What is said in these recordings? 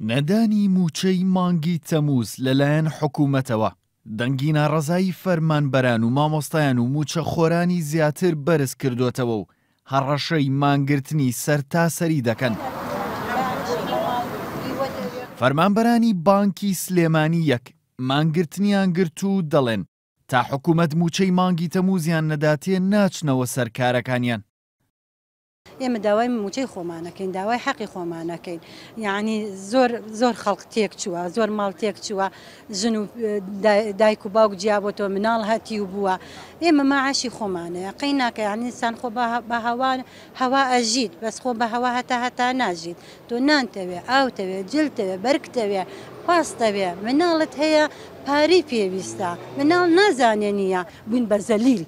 نەدانی موچەی مانگی تەمووز لەلایەن حکوومەتەوە دەنگی ناڕەزایی فەرمانبەران و مامۆستایان و موچە خۆرانی زیاتر بەرز کردوتەوە و هەڕەشەی مانگرتنی سەرتاسەری دەکەن. فەرمانبەرانی بانکی سلێمانی یەک مانگرتنیان گرت و دەڵێن تا حکوومەت موچەی مانگی تەمووزیان نەداتێ ناچنەوە سەر کارەکانیان. ئێمە داوای موچەی خۆمانەکەین، داوای حەقی خۆمانەکەین. یعنی زۆر خەڵق تێک چووە، زۆر ماڵ تێک چووە، ژن و دایک و باوک جیابەتەوە، مناڵ هەتی و بووە. ئێمە ماعاشی خۆمانەیە قەی ناکە، یعنی ئینسان خۆ بە هەوا ئەژیت، بەس خۆ بە هەوا هەتا ناژیت. تۆ نانتەوێ، ئاوتەوێ، جلتەوێ، بەرگتەوێ، پاستەوێ، مناڵت هەیە پارەی پێویستە، مناڵ نازانێ نییە بووین بە زەلیل.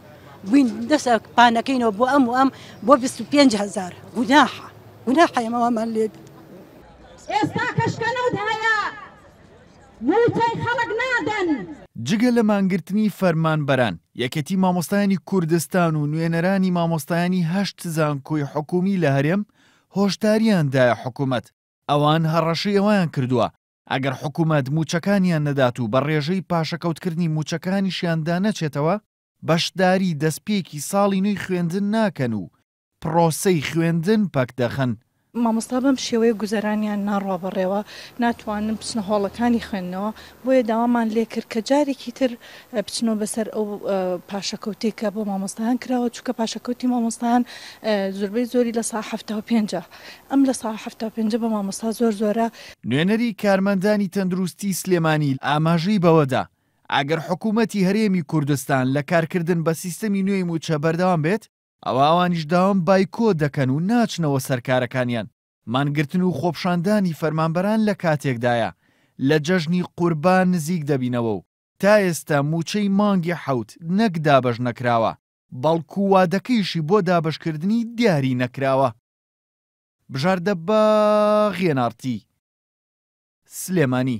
بوین دەسە پانەکەینەوە بۆ ئەم و ئەم بۆ 25,000 گوناحە ئێمەوەمان لێ ئێستا کەشکەنەوت هەیە موچەی خەڵک نادەن. جگە لە مانگرتنی فەرمانبەران یەکەتی مامۆستایانی کوردستان و نوێنەرانی مامۆستایانی 8 زانکۆی حکومی لە هەرێم هۆشداریاندایە حکوومەت ئەوان هەڕەشەی ئەویان کردووە ئەگەر حکوومەت موچەکانیان نەدات و بە ڕێژەی پاشەکەوتکردنی موچەکانیشیاندا نەچێتەوە بەشداری دەستپێکی ساڵی نوێی خوێندن ناکەن و پرۆسەی خوێندن پەک دەخەن. مامۆستا بەم شێوەیە گوزەرانیان ناڕوا بەڕێوە ناتوانن بچنە هۆڵەکانی خوێندنەوە، بۆیە داوامان لێ کرد کە جارێکی تر بچنەوە بەسەر ئەو پاشەکەوتێک کە بۆ مامۆستایان کراوە، چونکە پاشەکەوتی مامۆستایان زۆربەی زۆری لە ساعت 75 ئەم لە ساعت 75 بە مامۆستا زۆرە. نوێنەری کارمەندانی تەندروستی سلێمانی ئاماژەی بەوەدا ئەگەر حکوومەتی هەرێمی کوردستان لە کارکردن بە سیستەمی نوێی موچە بەردەوام بێت ئەوانیش داوام بایکۆ دەکەن و ناچنەوە سەرکارەکانیان. مانگرتن و خۆپشاندانی فەرمانبەران لە کاتێکدایە لە جەژنی قوربان نزیک دەبینەوە و تا ئێستا موچەی مانگی حەوت نەک دابەش نەکراوە، بەڵکو وادەکەیشی بۆ دابەشکردنی دیاری نەکراوە. بژاردە بە غێنارتی سلێمانی.